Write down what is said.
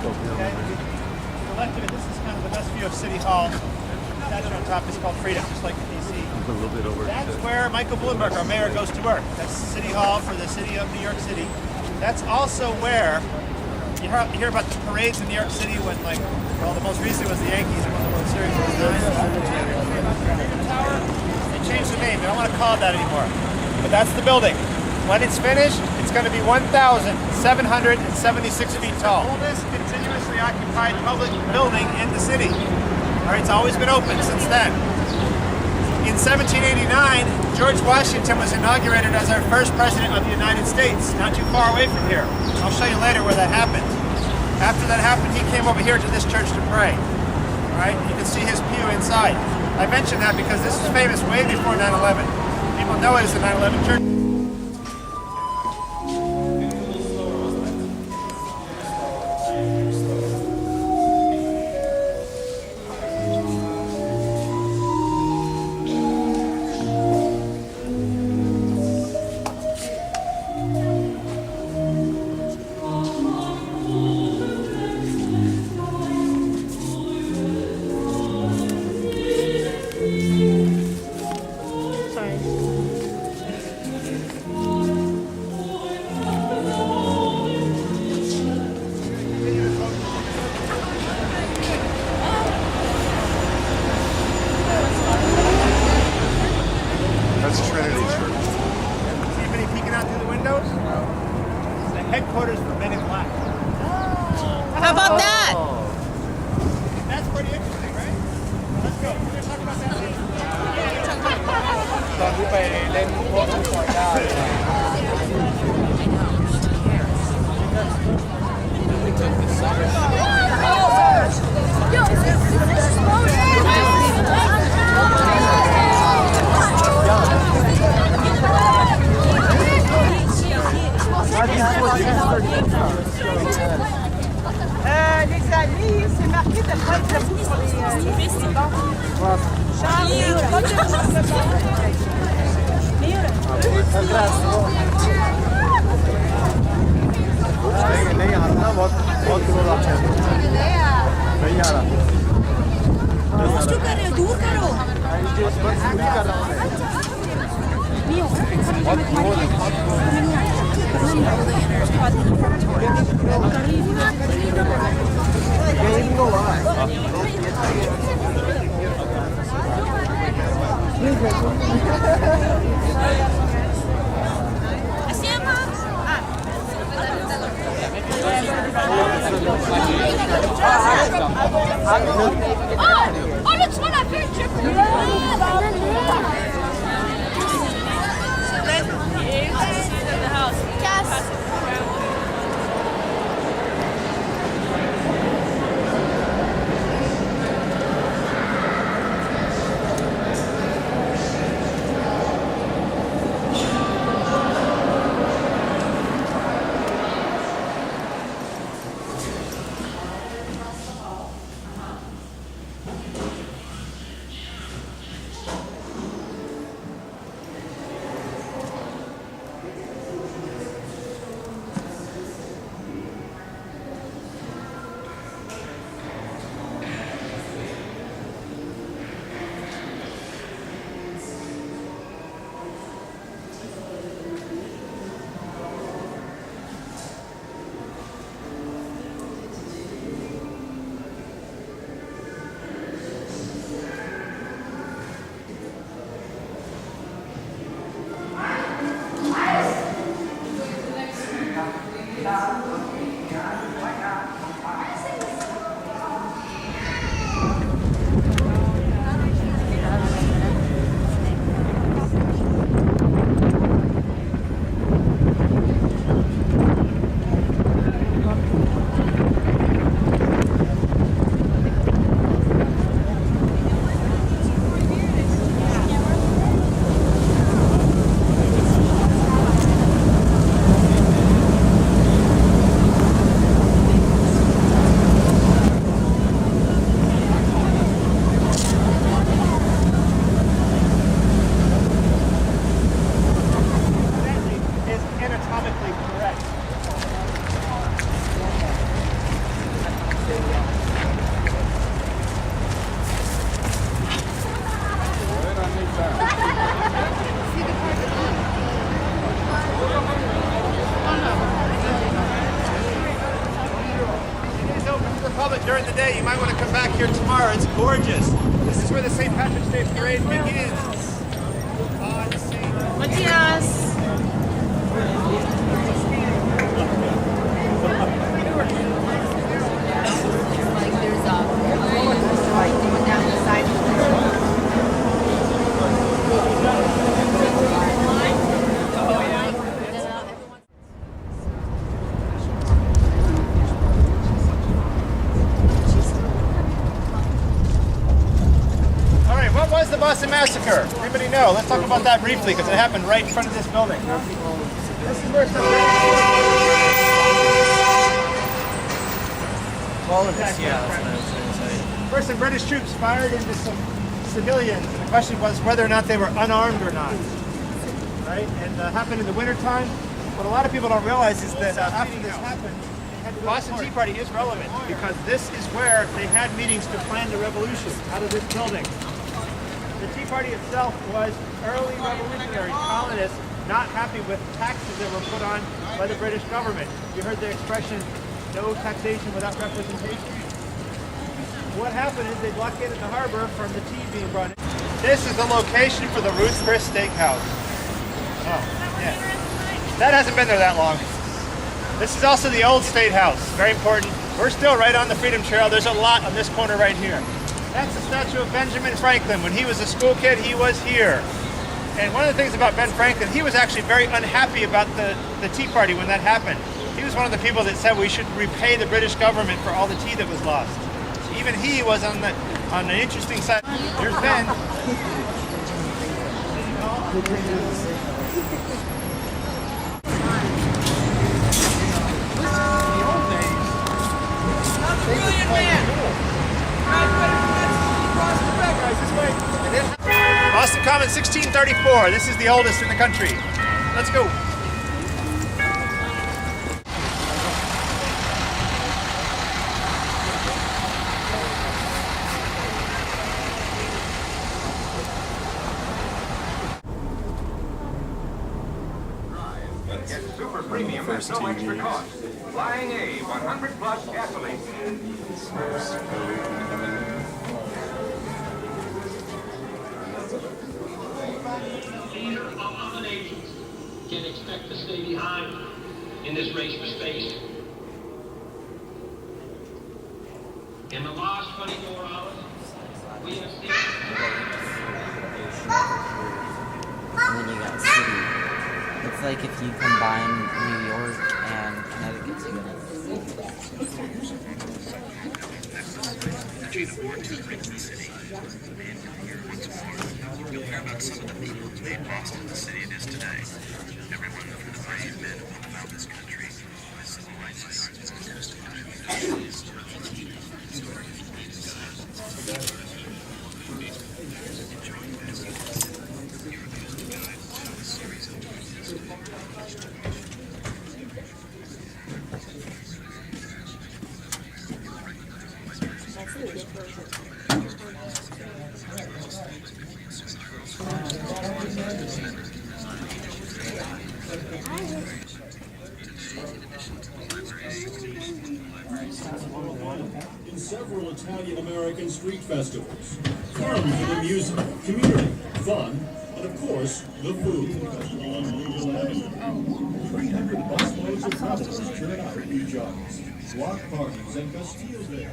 Okay. To the left of it, this is kind of the best view of City Hall. That on top is called Freedom, just like in D.C. A little bit over. That's where Michael Bloomberg, our mayor, goes to work. That's City Hall for the city of New York City. That's also where you hear about the parades in New York City when, like, well, the most recent was the Yankees won the World Series. They changed the name. They don't want to call it that anymore. But that's the building. When it's finished, it's going to be 1,776 feet tall. Oldest continuously occupied public building in the city. All right, it's always been open since then. In 1789, George Washington was inaugurated as our first president of the United States, not too far away from here. I'll show you later where that happened. After that happened, he came over here to this church to pray. All right, you can see his pew inside. I mention that because this is famous way before 9/11. People know it as the 9/11 church. Headquarters for Men in Black. How about that? That's pretty interesting, right? Let's go. We're going to talk about that later. ตอนที่ไปเล่นพวกฟุตบอลได้ Les amis, c'est marqué de pas être debout sur les नहीं आ रहा बहुत बहुत दूर आ रहा है नहीं आ रहा दूर करो बस नहीं कर रहा हूँ बहुत दूर Oh, le toit la pêche. public during the day, you might want to come back here tomorrow. It's gorgeous. This is where the St. Patrick's Day Parade begins. Matias. What was the Boston Massacre? Anybody know? Let's talk about that briefly because it happened right in front of this building. This is where some First, some British troops fired into some civilians. And the question was whether or not they were unarmed or not. Right? And happened in the wintertime. What a lot of people don't realize is that after this happened, the Boston Tea Party is relevant because this is where they had meetings to plan the revolution out of this building. The Tea Party itself was early revolutionary colonists not happy with taxes that were put on by the British government. You heard the expression, no taxation without representation. What happened is they blockaded the harbor from the tea being brought in. This is the location for the Ruth's Chris Steakhouse. Oh, yeah. That hasn't been there that long. This is also the old State House, very important. We're still right on the Freedom Trail. There's a lot on this corner right here. That's the statue of Benjamin Franklin. When he was a school kid, he was here. And one of the things about Ben Franklin, he was actually very unhappy about the Tea Party when that happened. He was one of the people that said we should repay the British government for all the tea that was lost. So even he was on the interesting side. There's Ben. Brilliant man. Boston Common 1634. This is the oldest in the country. Let's go. Get super premium at no extra cost. Flying A 100 plus gasoline. Leader of other nations can expect to stay behind in this race for space. In the last 24 hours, we have seen... And then you got city. It's like if you combine New York and Connecticut together. You'll hear about some of the people who made Boston the city it is today. Everyone from the brave men who found this country, with civil rights in several Italian-American street festivals. Fun for the music, community, fun, and of course, the food. 300 busloads of travelers turn out each August. Block parties and Bastille Day.